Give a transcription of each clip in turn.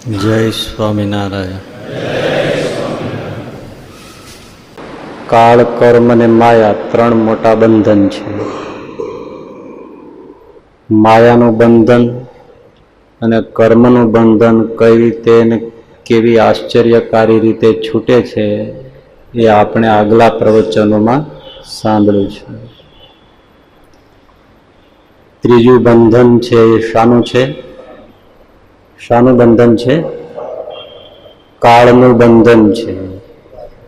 જય સ્વામિનારાયણ. કાળ, કર્મ અને માયા ત્રણ મોટા બંધન છે. માયાનું બંધન અને કર્મનું બંધન કઈ રીતે અને કેવી આશ્ચર્યકારી રીતે છૂટે છે એ આપણે આગલા પ્રવચનોમાં સાંભળ્યું છે. ત્રીજું બંધન છે એ શાનું છે? શાનું બંધન છે? કાળનું બંધન છે.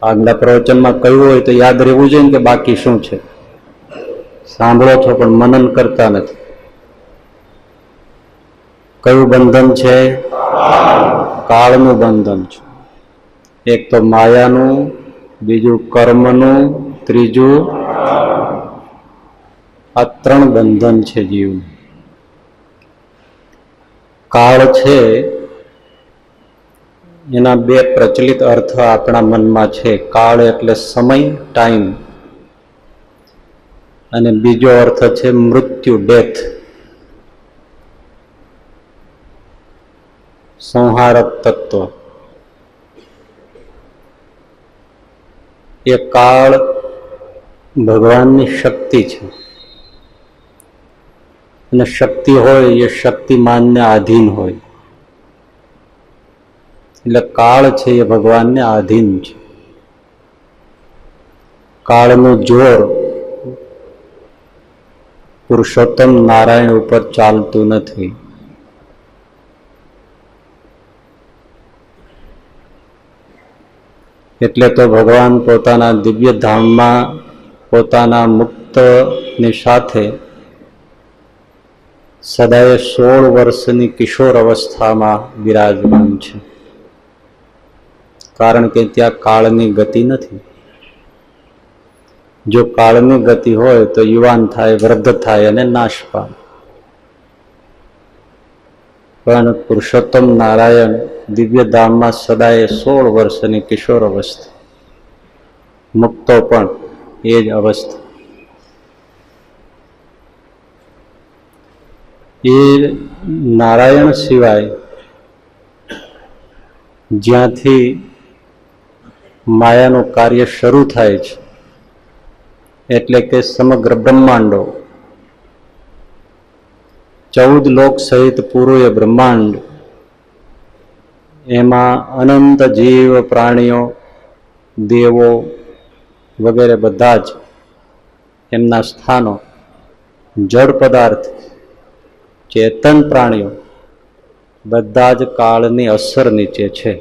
આગલા પ્રવચનમાં કહ્યું હોય તો યાદ રહેવું જોઈએ કે બાકી શું છે. સાંભળો છો પણ મનન કરતા નથી. કયું બંધન છે? કાળનું બંધન છે. એક તો માયાનું, બીજું કર્મનું, ત્રીજું આ ત્રણ બંધન છે જીવનું. કાળ છે એના બે પ્રચલિત અર્થ આપણા મનમાં છે. કાળ એટલે સમય, ટાઈમ, અને બીજો અર્થ છે મૃત્યુ, ડેથ, સંહારક તત્વ. એ કાળ ભગવાનની શક્તિ છે અને શક્તિ હોય એ શક્તિમાનને આધીન હોય. એટલે કાળ છે એ ભગવાનને આધીન છે. કાળનું જોર પુરુષોત્તમ નારાયણ ઉપર ચાલતું નથી. એટલે તો ભગવાન પોતાના દિવ્ય ધામમાં પોતાના મુક્તની સાથે સદાય 16 વર્ષની કિશોર અવસ્થામાં વિરાજમાન છે. કારણ કે ત્યાં કાળની ગતિ નથી. જો કાળની ગતિ હોય તો યુવાન થાય, વૃદ્ધ થાય અને નાશ પામે. પણ પુરુષોત્તમ નારાયણ દિવ્ય ધામમાં સદાય 16 વર્ષની કિશોર અવસ્થા, મુક્તો પણ એ જ અવસ્થા. એ નારાયણ સિવાય જ્યાંથી માયાનું કાર્ય શરૂ થાય છે, એટલે કે સમગ્ર બ્રહ્માંડો, 14 લોક સહિત પૂરું એ બ્રહ્માંડ, એમાં અનંત જીવ, પ્રાણીઓ, દેવો વગેરે બધા જ એમના સ્થાનો, જડ પદાર્થ, ચેતન પ્રાણીઓ બધા જ કાળની અસર નીચે છે.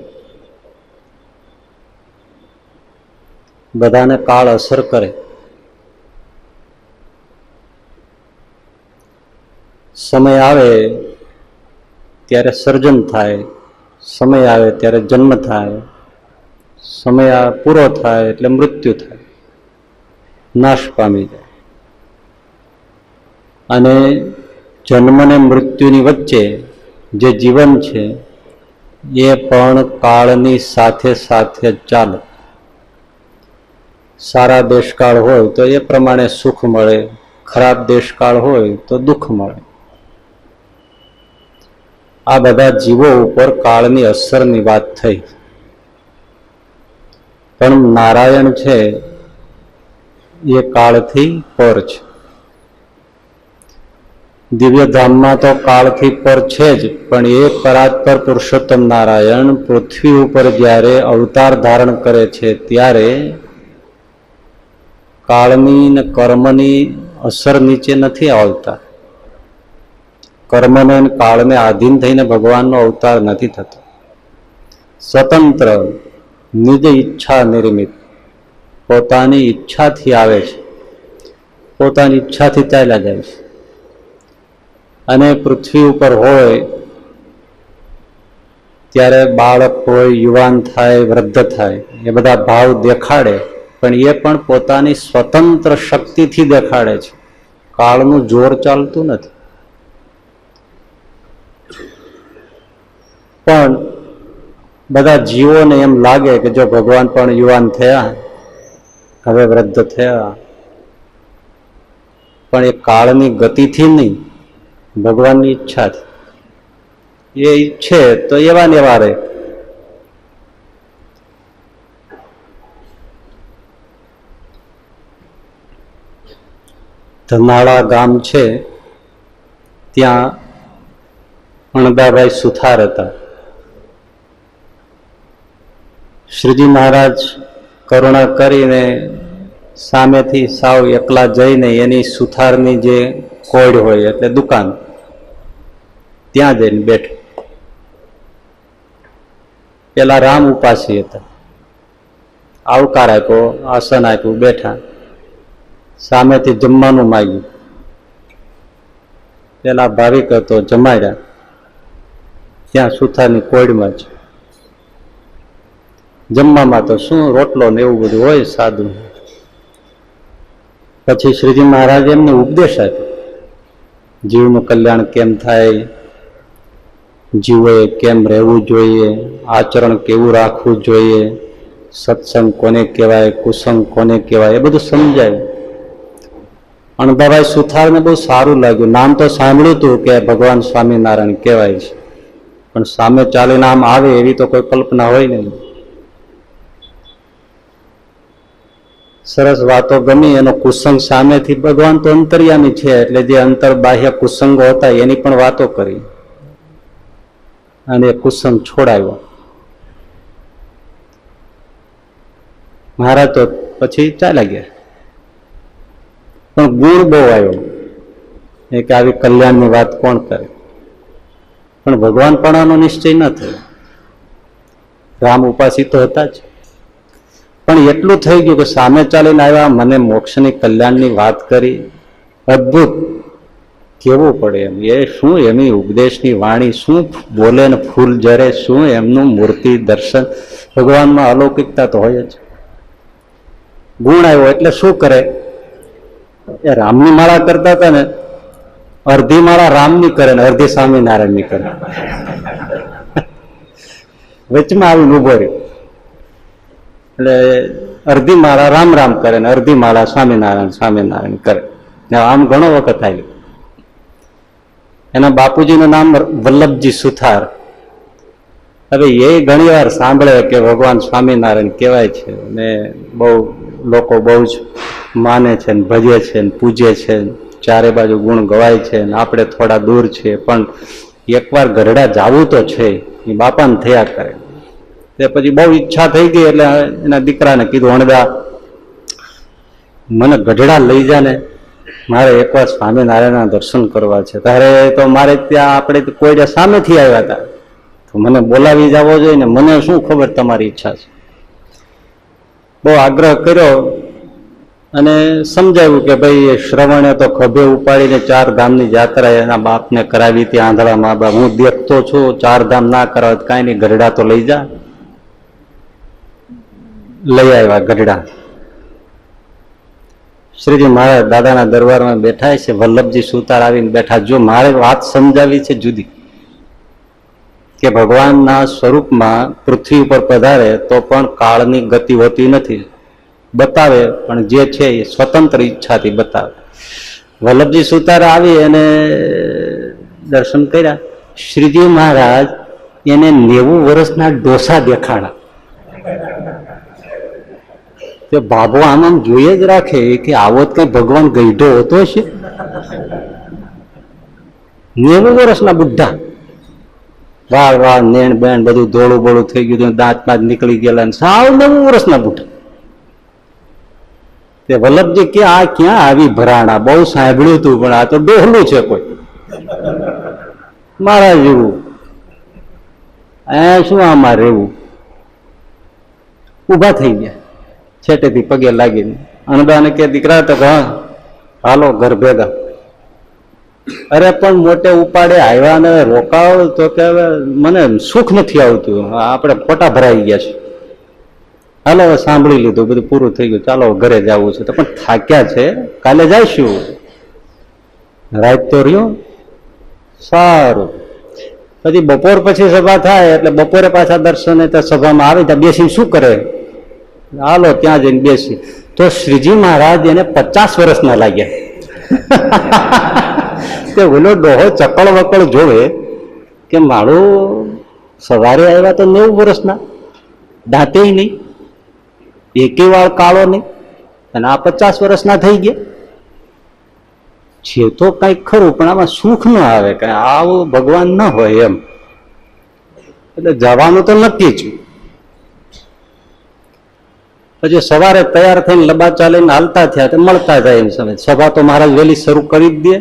બધાને કાળ અસર કરે. સમય આવે ત્યારે સર્જન થાય, સમય આવે ત્યારે જન્મ થાય, સમય પૂરો થાય એટલે મૃત્યુ થાય, નાશ પામી જાય. અને જન્મ અને મૃત્યુની વચ્ચે જે જીવન છે એ પણ કાળની સાથે સાથે ચાલે. સારા દેશકાળ હોય તો એ પ્રમાણે સુખ મળે, ખરાબ દેશકાળ હોય તો દુઃખ મળે. આ બધા જીવો ઉપર કાળની અસરની વાત થઈ. પણ નારાયણ છે એ કાળથી પર છે. દિવ્ય ધામમાં તો કાળથી પર છે જ, પણ એ પરાત્પર પુરુષોત્તમ નારાયણ પૃથ્વી ઉપર જ્યારે અવતાર ધારણ કરે છે ત્યારે કાળની ને કર્મની અસર નીચે નથી આવતા. કર્મને અને કાળને આધીન થઈને ભગવાનનો અવતાર નથી થતો. સ્વતંત્ર, નિજ ઈચ્છા નિર્મિત, પોતાની ઈચ્છાથી આવે છે, પોતાની ઈચ્છાથી ચાલ્યા જાય છે. અને પૃથ્વી ઉપર હોય ત્યારે બાળક હોય, યુવાન થાય, વૃદ્ધ થાય, એ બધા ભાવ દેખાડે, પણ એ પણ પોતાની સ્વતંત્ર શક્તિથી દેખાડે છે. કાળનું જોર ચાલતું નથી. પણ બધા જીવોને એમ લાગે કે જો ભગવાન પણ યુવાન થયા, હવે વૃદ્ધ થયા, પણ એ કાળની ગતિથી નહીં, ભગવાનની ઈચ્છાથી. એ ઈચ્છે તો એવા ને એવા રહે. ધનાળા ગામ છે, ત્યાં અણદાભાઈ સુથાર હતા. શ્રીજી મહારાજ કરુણા કરીને સામેથી સાવ એકલા જઈને એની સુથારની જે કોડ હોય એટલે દુકાન, ત્યાં જઈને બેઠા. પેલા રામ ઉપાસી હતા. આવકાર આપ્યો, આસન આપ્યું, બેઠા. સામેથી જમવાનું માંગ્યું. પેલા ભાવિક હતો, જમાડ્યા. ત્યાં સુથારની કોડમાં જ જમવામાં તો શું રોટલો ને એવું બધું હોય સાદું. પછી શ્રીજી મહારાજ એમને ઉપદેશ આપ્યો, જીવનું કલ્યાણ કેમ થાય, જીવોએ કેમ રહેવું જોઈએ, આચરણ કેવું રાખવું જોઈએ, સત્સંગ કોને કહેવાય, કુસંગ કોને કહેવાય, એ બધું સમજાયું. અણદાભાઈ સુથારને બહુ સારું લાગ્યું. નામ તો સાંભળ્યું હતું કે ભગવાન સ્વામિનારાયણ કહેવાય છે, પણ સામે ચાલીને આમ આવે એવી તો કોઈ કલ્પના હોય નહીં. સરસ વાતો ગમી. એનો કુસંગ સામેથી, ભગવાન તો અંતર્યામી છે એટલે જે અંતર બાહ્ય કુસંગો હતા એની પણ વાતો કરી અને કુસંગ છોડાયો. મહારાજ તો પછી ચાલ્યા ગયા. પણ ગુણ બહુ આવ્યો એ કે આવી કલ્યાણની વાત કોણ કરે. પણ ભગવાન પણાનો નિશ્ચય ન થયો. રામ ઉપાસી તો હતા જ, પણ એટલું થઈ ગયું કે સામે ચાલીને આવ્યા, મને મોક્ષની કલ્યાણની વાત કરી. અદભુત કેવું પડે એમ, એ શું એમની ઉપદેશની વાણી, શું બોલે ને ફૂલ જરે, શું એમનું મૂર્તિ દર્શન. ભગવાનમાં અલૌકિકતા તો હોય જ. ગુણ આવ્યો એટલે શું કરે, એ રામની માળા કરતા હતા ને, અડધી માળા રામની કરે ને અડધી સ્વામિનારાયણની કરે. વચમાં આવીને ઉભો રહ્યો એટલે અડધી માળા રામ રામ કરે ને અડધી માળા સ્વામિનારાયણ સ્વામિનારાયણ કરે. આમ ઘણો વખત આવ્યો. એના બાપુજીનું નામ વલ્લભજી સુથાર. હવે એ ઘણી વાર સાંભળે કે ભગવાન સ્વામિનારાયણ કહેવાય છે ને બહુ લોકો બહુ જ માને છે ને ભજે છે ને પૂજે છે, ચારે બાજુ ગુણ ગવાય છે ને આપણે થોડા દૂર છીએ, પણ એકવાર ગઢડા જાવું તો છે. એ બાપાને થયા કરે. તે પછી બહુ ઈચ્છા થઈ ગઈ એટલે એના દીકરાને કીધું, અણદા મને ગઢડા લઈ જા ને, મારે એકવાર સ્વામિનારાયણના દર્શન કરવા છે. તારે તો મારે ત્યાં આપણે કોઈ સામેથી આવ્યા હતા, તો મને બોલાવી જવો જોઈએ ને, મને શું ખબર તમારી ઈચ્છા છે. બહુ આગ્રહ કર્યો અને સમજાવ્યું કે ભાઈ શ્રવણે તો ખભે ઉપાડીને 4 ધામની યાત્રા એના બાપને કરાવી હતી, આંધળા મા બાપ. હું દેખતો છું, 4 ધામ ના કરાવે કાંઈ નહીં, ગઢડા તો લઈ જા. લઈ આવ્યા ગઢડા. શ્રીજી મહારાજ દાદાના દરબારમાં બેઠા છે. વલ્લભજી સુતાર આવીને બેઠા. જો મારે વાત સમજાવી છે જુદી, કે ભગવાનના સ્વરૂપમાં પૃથ્વી ઉપર પધારે તો પણ કાળની ગતિ હોતી નથી. બતાવે પણ જે છે એ સ્વતંત્ર ઈચ્છાથી બતાવે. વલ્લભજી સુતાર આવી અને દર્શન કર્યા. શ્રીજી મહારાજ એને 90 વર્ષના ડોસા દેખાણા. તે બાબો આમ જોઈએ જ રાખે કે આવો કઈ ભગવાન ગઈઢો હોતો છે. 90 વર્ષના બુઢ્ઢા, વાળ વાળ નેણ બેણ બધું ધોળું બોળું થઈ ગયું, દાંત પાંચ નીકળી ગયેલા, સાવ 90 વર્ષના બુઢ્ઢા. તે વલ્લભજી કે આ ક્યાં આવી ભરાણા, બહુ સાંભળ્યું હતું પણ આ તો ડોહલું છે કોઈ મારા જેવું, શું આમાં રહેવું. ઉભા થઈ ગયા, છેટેથી પગે લાગીને. અણદાને કે દીકરા તો હા હાલો ઘર ભેગા. અરે પણ મોટે ઉપાડે આવ્યા ને રોકાવ તો કે મને સુખ નથી આવતું, આપણે ખોટા ભરાઈ ગયા છે. હાલો હવે સાંભળી લીધું, બધું પૂરું થઈ ગયું, ચાલો ઘરે જવું છે. તો પણ થાક્યા છે, કાલે જઈશું. રાત તો રહ્યો સારું. પછી બપોર પછી સભા થાય એટલે બપોરે પાછા દર્શને ત્યાં સભામાં આવે ત્યાં બેસી શું કરે, હાલો ત્યાં જઈને બેસી. તો શ્રીજી મહારાજ એને 50 વર્ષના લાગ્યા. તે ઓલો ડોહો ચકળ વકળ જોવે કે મારું સવારે આવ્યા તો 90 વર્ષના, દાંતે નહીં, એકે વાળ કાળો નહીં, અને આ 50 વર્ષના થઈ ગયા. છે તો કઈક ખરું, પણ આમાં સુખ ન આવે, કઈ આવું ભગવાન ન હોય એમ. એટલે જવાનું તો નક્કી જ. પછી સવારે તૈયાર થઈને લબાચા લઈને હાલતા થયા તો મળતા જાય એમ સમય. સભા તો મહારાજ વહેલી શરૂ કરી જ દે.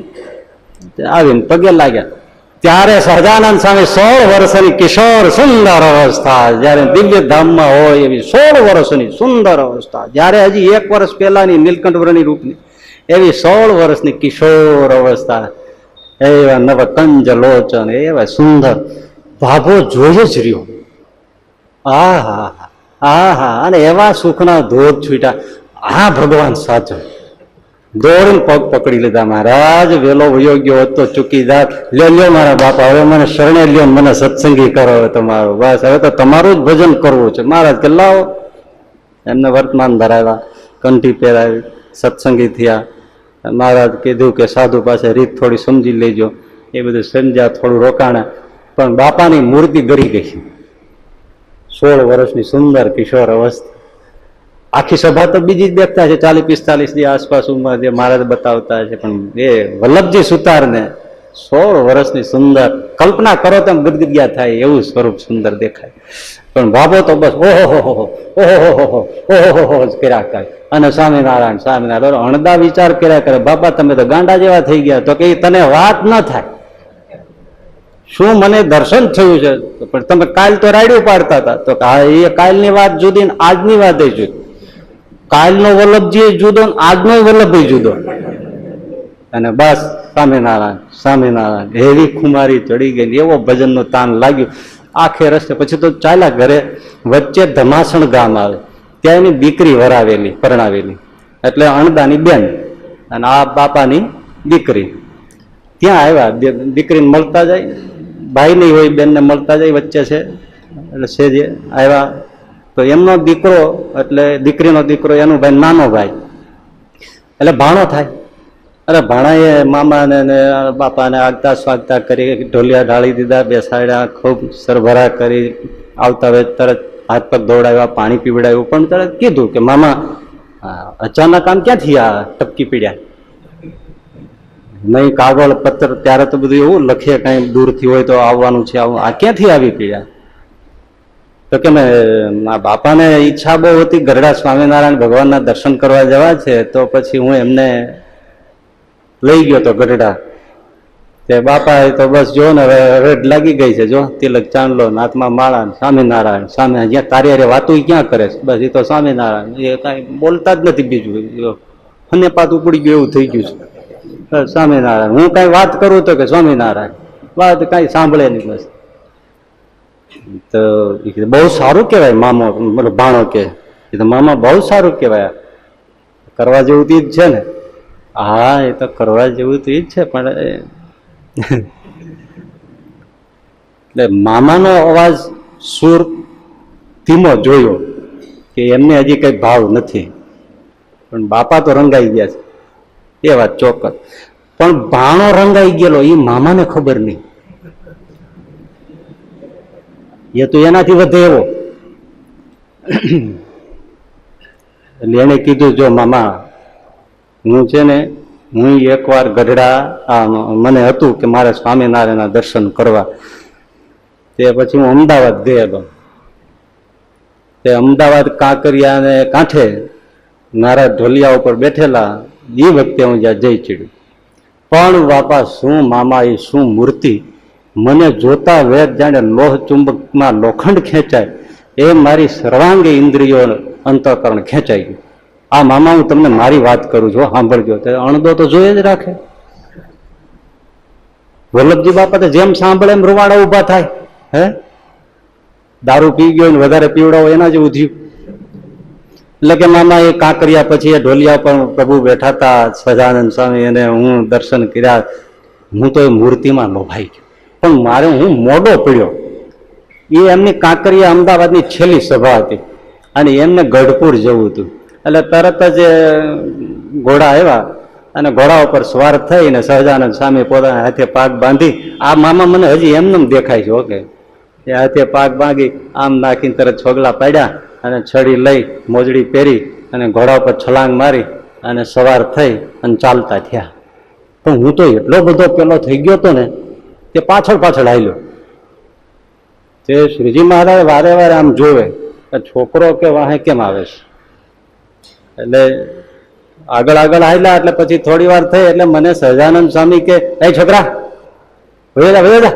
આવીને પગે લાગ્યા ત્યારે સહજાનંદ સ્વામી 16 વર્ષની કિશોર સુંદર અવસ્થા, જયારે દિવ્ય ધામમાં હોય એવી 16 વર્ષની સુંદર અવસ્થા, જયારે હજી 1 વર્ષ પહેલાની નીલકંઠ વર્ણિ રૂપની એવી 16 વર્ષની કિશોર અવસ્થા, એવા નવ કંજ લોચન, એવા સુંદર ભાભો જોઈ જ રહ્યો. આહા, અને એવા સુખના ધોધ છૂટ્યા. આ ભગવાન સાચો. દોડીને પગ પકડી લીધા. મહારાજ વેલો વયો ગયો હોત તો ચૂકી જાત. લ્યો મારા બાપા, હવે મને શરણે લ્યો, મને સત્સંગી કરો તમારો. બસ હવે તો તમારું જ ભજન કરવું છે. મહારાજ કે લાવો. એમને વર્તમાન ધરાવ્યા, કંઠી પહેરાવી, સત્સંગી થયા. મહારાજ કીધું કે સાધુ પાસે રીત થોડી સમજી લેજો. એ બધું સમજ્યા, થોડું રોકાણા. પણ બાપાની મૂર્તિ ગરી ગઈ. 16 વર્ષની સુંદર કિશોર અવસ્થા. આખી સભા તો બીજી જ દેખતા છે, 40-45 ની આસપાસ ઉંમર જે મહારાજ બતાવતા છે. પણ એ વલ્લભજી સુતારને 16 વર્ષની સુંદર, કલ્પના કરો તેમ ગદગદિયા થાય એવું સ્વરૂપ સુંદર દેખાય. પણ બાબો તો બસ ઓહો જ કર્યા કરે. અને સ્વામિનારાયણ અણદા વિચાર કર્યા કરે. બાપા તમે તો ગાંડા જેવા થઈ ગયા. તો કે તને વાત ન થાય, શું મને દર્શન થયું છે? પણ તમે કાલ તો રાડ્યું પાડતા હતા. તો એ કાલની વાત જુદી ને આજની વાત જુદી. કાલનો વલ્લભજી જુદો ને આજનો વલ્લભજી જુદો. અને બસ સ્વામિનારાયણ એવી ખુમારી ચડી ગઈ, એવો ભજનનું તાન લાગ્યું આખે રસ્તે. પછી તો ચાલ્યા ઘરે. વચ્ચે ધમાસણ ગામ આવે, ત્યાં એની દીકરી વરાવેલી, પરણાવેલી, એટલે અણદાની બેન અને આ બાપાની દીકરી. ત્યાં આવ્યા, દીકરીને મળતા જાય, ભાઈ નહીં હોય બેનને મળતા જાય, વચ્ચે છે એટલે છે જે આવ્યા. તો એમનો દીકરો, એટલે દીકરીનો દીકરો, એનો ભાઈ નાનો ભાઈ, એટલે ભાણો થાય. અરે ભાણાએ મામાને બાપાને આગતા સ્વાગતા કરી, ઢોલિયા ઢાળી દીધા, બેસાડ્યા, ખૂબ સરભરા કરી. આવતા વેત તરત હાથ પગ દોડાવ્યા, પાણી પીવડાવ્યું. પણ તરત કીધું કે મામા અચાનક આમ ક્યાંથી આ ટપકી પીડ્યા? નહીં કાગળ પત્ર, ત્યારે તો બધું એવું લખીએ, કઈ દૂરથી હોય તો આવવાનું છે, આવું. આ ક્યાંથી આવી પીડ્યા? તો કે બાપાને ઈચ્છા બહુ હતી, ગરડા સ્વામિનારાયણ ભગવાનના દર્શન કરવા જવા છે. તો પછી હું એમને લઈ ગયો તો ગઢડા. તે બાપા તો બસ જો ને રડ લાગી ગઈ છે, જો તિલક ચાંદલો, હાથમાં માળા, સ્વામિનારાયણ જ્યાં તારી અરે વાતું ક્યાં કરે છે? બસ એ તો સ્વામિનારાયણ, એ કઈ બોલતા જ નથી. બીજું અને પાત ઉપડી ગયું એવું થઈ ગયું છે. સ્વામિનારાયણ, હું કઈ વાત કરું તો કે સ્વામિનારાયણ, વાત કઈ સાંભળે નહીં. બસ તો બહુ સારું કેવાય મામો, મતલબ ભાણો કે એ તો મામા બહુ સારું કેવાય, કરવા જેવું તો જ છે ને. હા, એ તો કરવા જેવું તો જ છે. પણ એટલે મામાનો અવાજ સુર ધીમો જોયો કે એમને હજી કઈ ભાવ નથી. પણ બાપા તો રંગાઈ ગયા છે, એ વાત ચોક્કસ. પણ ભાણો રંગાઈ ગયેલો એ મામાને ખબર નહીં. એ તો એનાથી વધે એવો. એટલે એને કીધું, જો મામા, હું છે ને, હું એકવાર ગઢડા મને હતું કે મારે સ્વામિનારાયણના દર્શન કરવા. તે પછી હું અમદાવાદ ગયેલો. તે અમદાવાદ કાંકરિયાને કાંઠે મારા ઢોલિયા ઉપર બેઠેલા એ વખતે હું જ્યાં જઈ ચડ્યું. પણ બાપા શું મામા, એ શું મૂર્તિ! મને જોતા વેદ જાણે લોહ ચુંબકમાં લોખંડ ખેંચાય એ મારી સર્વાંગી ઇન્દ્રિયો અંતઃકરણ ખેંચાઈ ગયું. આ મામા, હું તમને મારી વાત કરું છું, સાંભળજો. અણદો તો જોઈએ જ રાખે. વલ્લભજી બાપા તો જેમ સાંભળે એમ રૂવાડા ઉભા થાય. હે, દારૂ પી ગયો ને વધારે પીવડાવો એના જેવું થયું. એટલે કે મામા એ કાંકરિયા પછી એ ઢોલિયા પર પ્રભુ બેઠા હતા, સહજાનંદ સ્વામી, અને હું દર્શન કર્યા. હું તો એ મૂર્તિમાં લોભાઈ ગયો. પણ મારે હું મોડો પડ્યો. એ એમની કાંકરિયા અમદાવાદની છેલ્લી સભા હતી અને એમને ગઢપુર જવું હતું. એટલે તરત જ ઘોડા આવ્યા અને ઘોડા ઉપર સવાર થઈને સહજાનંદ સ્વામી પોતાના હાથે પાક બાંધી, આ મામા મને હજી એમને દેખાય છે. ઓકે, એ હાથે પાક બાંધી આમ નાખીને તરત છોગલા પાડ્યા અને છડી લઈ મોજડી પહેરી અને ઘોડા ઉપર છલાંગ મારી અને સવાર થઈ અને ચાલતા થયા. પણ હું તો એટલો બધો પેલો થઈ ગયો હતો ને તે પાછળ પાછળ હાલ્યો. તે શ્રીજી મહારાજ વારે વારે આમ જોવે કે છોકરો કે વાહે કેમ આવે છે, એટલે આગળ આગળ હાલ્યા. એટલે પછી થોડી વાર થઈ એટલે મને સહજાનંદ સ્વામી કે, એ છોકરા વયો જા, વયો જા,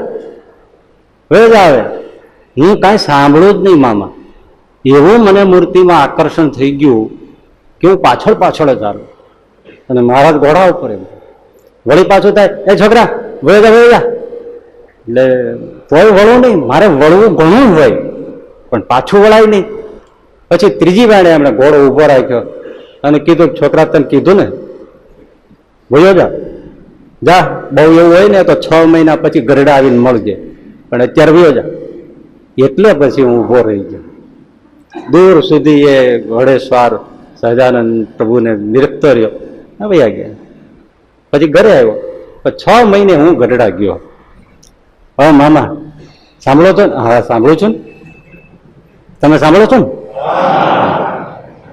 વયો જા. આવે હું કાંઈ સાંભળું જ નહીં મામા. એવું મને મૂર્તિમાં આકર્ષણ થઈ ગયું કે હું પાછળ પાછળ જ આવ્યો અને મહારાજ ઘોડા ઉપર એમ વળી પાછું થાય, એ છોકરા વયો જા, વયો જા. એટલે તોય વળવું નહીં, મારે વળવું ઘણું હોય પણ પાછું વળાય નહીં. પછી ત્રીજી વાણે એમણે ઘોડો ઉભો રાખ્યો અને કીધું, છોકરા તને કીધું ને વયો જા, જા. બહુ એવું હોય ને તો 6 મહિના પછી ગરડા આવીને મળજે, પણ અત્યારે વયો જા. એટલે પછી હું ઉભો રહી ગયો. દૂર સુધી એ ઘોડેસવાર સહજાનંદ પ્રભુને નિરખતો રહ્યો, વયા ગયા. પછી ઘરે આવ્યો. 6 મહિને હું ગઢડા ગયો. હા મામા સાંભળો છો ને? હા સાંભળું છું ને. તમે સાંભળો છો ને?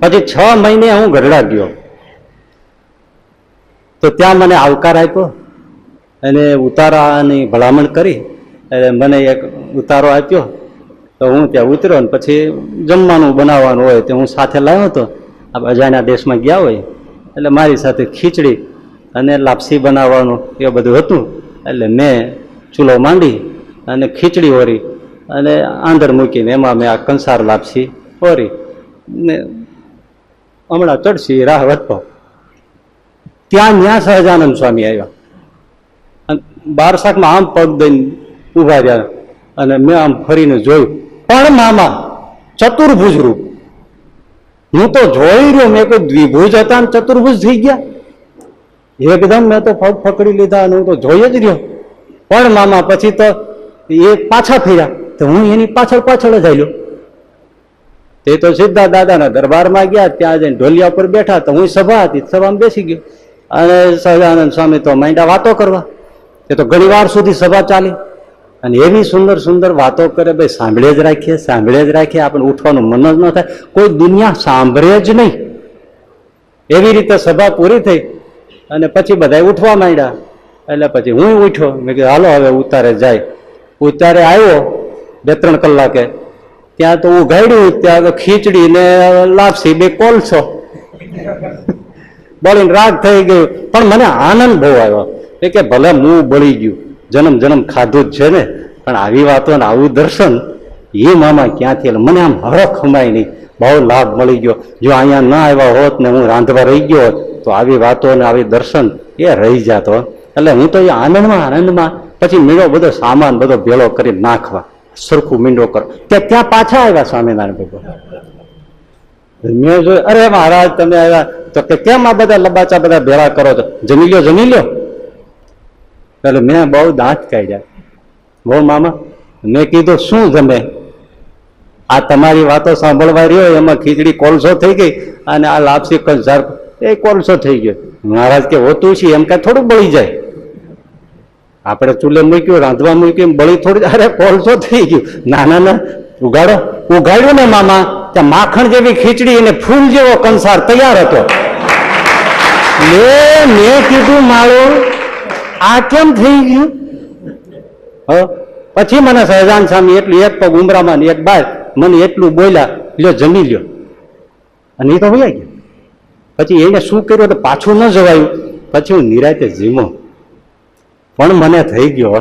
પછી 6 મહિને હું ગઢડા ગયો તો ત્યાં મને આવકાર આપ્યો અને ઉતારાની ભલામણ કરી. એટલે મને એક ઉતારો આપ્યો તો હું ત્યાં ઉતર્યો ને પછી જમવાનું બનાવવાનું હોય તો હું સાથે લાવ્યો હતો. અજાણ્યા દેશમાં ગયા હોય એટલે મારી સાથે ખીચડી અને લાપસી બનાવવાનું એ બધું હતું. એટલે મેં ચૂલો માંડી અને ખીચડી ઓરી અને આંધર મૂકીને એમાં મેં આ કંસાર લાપસી ઓરી ને હમણાં ચડશી રાહ વધતો. ત્યાં સહજાનંદ સ્વામી આવ્યા અને બારસાકમાં આમ પગ દઈને ઉભા રહ્યા અને મેં આમ ફરીને જોયું, પણ મામા ચતુર્ભુજ રૂપ. હું તો જોઈ રહ્યો, મેં કોઈ દ્વિભુજ હતા ને ચતુર્ભુજ થઈ ગયા. એકદમ મેં તો પગ પકડી લીધા અને હું તો જોઈ જ રહ્યો. પણ મામા પછી તો એ પાછા ફર્યા તો હું એની પાછળ પાછળ જ આવ્યો. તે તો સીધા દાદાના દરબારમાં ગયા. ત્યાં જઈને ઢોલિયા ઉપર બેઠા તો હું સભા હતી, સભામાં બેસી ગયો અને સહજાનંદ સ્વામી તો માંડ્યા વાતો કરવા. એ તો ઘણી વાર સુધી સભા ચાલી અને એવી સુંદર સુંદર વાતો કરે. ભાઈ સાંભળે જ રાખીએ, સાંભળે જ રાખીએ, આપણે ઉઠવાનું મન જ ન થાય. કોઈ દુનિયા સાંભળે જ નહીં. એવી રીતે સભા પૂરી થઈ અને પછી બધા ઉઠવા માંડ્યા. એટલે પછી હું ઉઠ્યો. મેં કીધું હાલો હવે ઉતારે જાય. ઉતારે આવ્યો 2-3 કલાકે. ત્યાં તો ઉઘાડ્યું, ત્યાં તો ખીચડી ને લાપસી 2 કોલસો બળીને રાગ થઈ ગયું. પણ મને આનંદ બહુ આવ્યો કે ભલે હું બળી ગયું, જન્મ જન્મ ખાધું જ છે ને, પણ આવી વાતો ને આવું દર્શન એ મામા ક્યાંથી? મને આમ હરખ હમાય નહીં. બહુ લાભ મળી ગયો. જો અહીંયા ના આવ્યા હોત ને હું રાંધવા રહી ગયો હોત તો આવી વાતો ને આવી દર્શન એ રહી જતો. એટલે હું તો એ આનંદમાં પછી મીંડો બધો સામાન બધો ભેળો કરી નાખવા સરખું મીંડો કરો. ત્યાં પાછા આવ્યા સ્વામિનારાયણ ભગવાન. મેં જોયું, અરે મહારાજ તમે આવ્યા તો કે કેમ આ બધા લબાચા બધા ભેળા કરો છો? જમી લ્યો, જમી લ્યો. એટલે મેં બહુ દાંત કાઢ્યા. બહુ મામા મેં કીધું શું જમે? આ તમારી વાતો સાંભળવા રહ્યો એમાં ખીચડી કોલસો થઈ ગઈ અને આ લાપસી કંસાર એ કોલસો થઈ ગયો. મહારાજ કે હોતું છે એમ કાંઈ થોડું બળી જાય. આપણે ચૂલે મૂક્યું, રાંધવા મૂક્યું, બળી થોડી, અરે કોલસો થઈ ગયું. ના ઉગાડ્યું ને મામા, ત્યાં માખણ જેવી ખીચડી અને ફૂલ જેવો કંસાર તૈયાર હતો. મેં કીધું મારું આ કેમ થઈ ગયું? પછી મને સહજાન સ્વામી એટલું એક પગ ઉમરામાં એક બાર મને એટલું બોલ્યા, લ્યો જમી લ્યો. અને એ તો વયા ગયા. પછી એને શું કર્યું તો પાછું ન જવાયું. પછી હું નિરાતે જીમો. પણ મને થઈ ગયો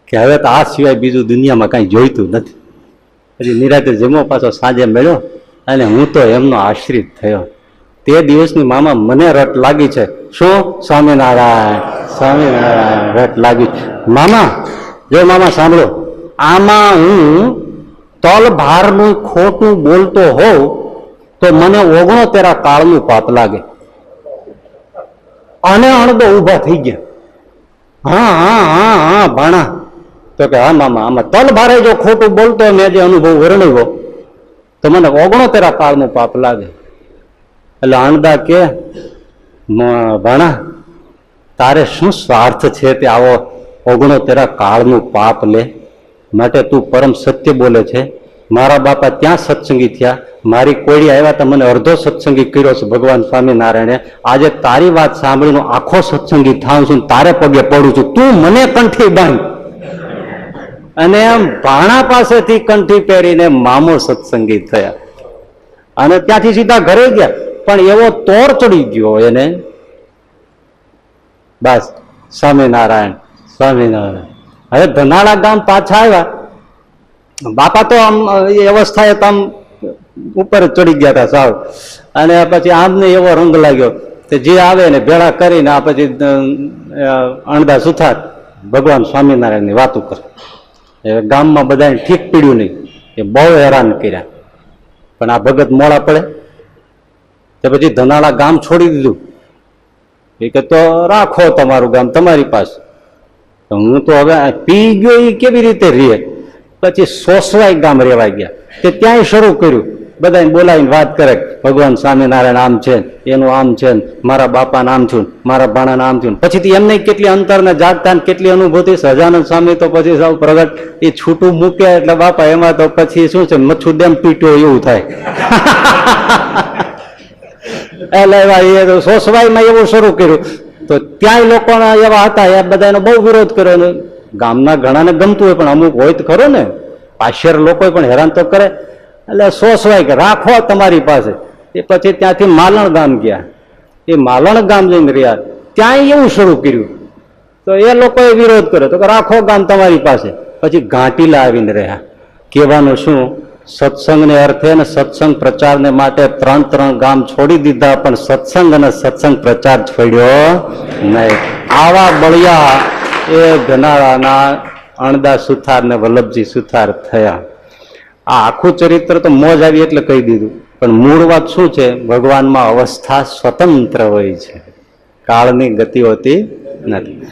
કે હવે તો આ સિવાય બીજું દુનિયામાં કાંઈ જોઈતું નથી. પછી નિરાતે જમો પાછો સાંજે મળ્યો અને હું તો એમનો આશ્રિત થયો. તે દિવસની મામા મને રટ લાગી છે. શું? સ્વામિનારાયણ સ્વામિનારાયણ રટ લાગી. મામા જો મામા સાંભળો, આમાં હું તલ ભારનું ખોટું બોલતો હોઉં તો મને 69 કાળનું પાપ લાગે. અને અણદો ઉભા થઈ ગયા. હા ભાણા. તો કે હા મામા, આમાં તલ ભારે જો ખોટું બોલતો મેં જે અનુભવ વર્ણવ્યો તો મને 69 કાળનું પાપ લાગે. એટલે અણદા કે ભાણા તારે શું સ્વાર્થ છે તે આવો ઓગણો તેરા કાળનું પાપ લે માટે તું પરમ સત્ય બોલે છે. મારા બાપા ત્યાં સત્સંગી થયા, મારી કોળી આવ્યા તો મને અડધો સત્સંગી કર્યો છે ભગવાન સ્વામિનારાયણે. આજે તારી વાત સાંભળીને આખો સત્સંગી થાઉં છું, તારે પગે પડું છું, તું મને કંઠી બાંધ. અને એમ ભાણા પાસેથી કંઠી પહેરીને મામો સત્સંગી થયા અને ત્યાંથી સીધા ઘરે ગયા. પણ એવો તોર ચડી ગયો એને, બસ સ્વામિનારાયણ સ્વામિનારાયણ. હવે ધનાળા ગામ પાછા આવ્યા. બાપા તો આમ એ અવસ્થાએ તો આમ ઉપર ચડી ગયા હતા સાવ. અને પછી આમને એવો રંગ લાગ્યો કે જે આવે ને ભેળા કરીને આ પછી અણદા સુથાર ભગવાન સ્વામિનારાયણની વાતો કરે. એ ગામમાં બધાને ઠીક પીડ્યું નહીં, એ બહુ હેરાન કર્યા. પણ આ ભગત મોડા પડે તે પછી ધનાળા ગામ છોડી દીધું. એ કે તો રાખો તમારું ગામ તમારી પાસે. હું તો હવે પી ગયો એ કેવી રીતે રહે. પછી સોસવાઈ ગામ રેવા ગયા. તે ત્યાંય શરૂ કર્યું, બધાને બોલાવીને વાત કરે ભગવાન સ્વામિનારાયણ આમ છે, એનું આમ છે, મારા બાપા નામ છું, મારા ભાણા નામ છું. પછી એમને કેટલી અંતર ને જાગતા કેટલી અનુભૂતિ. સહજાનંદ સ્વામી તો પછી સૌ પ્રગટ એ છૂટું મૂક્યા એટલે બાપા એમાં તો પછી શું છે મચ્છુ ડેમ પીટ્યો એવું થાય. એટલે સોસવાઈમાં એવું શરૂ કર્યું. તો ત્યાંય લોકો એવા હતા, એ બધાનો બહુ વિરોધ કર્યો. ગામના ઘણાને ગમતું હોય પણ અમુક હોય તો ખરો ને, પાછળ લોકો પણ હેરાન તો કરે. એટલે સોસવાઈ કે રાખો તમારી પાસે. એ પછી ત્યાંથી માલણ ગામ ગયા. એ માલણ ગામ જઈને રહ્યા, ત્યાંય એવું શરૂ કર્યું. તો એ લોકોએ વિરોધ કર્યો તો રાખો ગામ તમારી પાસે. પછી ઘાટીલા આવીને રહ્યા. કહેવાનું શું, સત્સંગને અર્થે ને સત્સંગ પ્રચારને માટે 3 ગામ છોડી દીધા, પણ સત્સંગ અને સત્સંગ પ્રચાર છોડ્યો નહીં. આવા બળિયા એ ધનાળાના અણદા સુથાર ને વલ્લભજી સુથાર થયા. આ આખું ચરિત્ર તો મોજ આવી એટલે કહી દીધું, પણ મૂળ વાત શું છે, ભગવાનમાં અવસ્થા સ્વતંત્ર હોય છે, કાળની ગતિ હોતી નથી.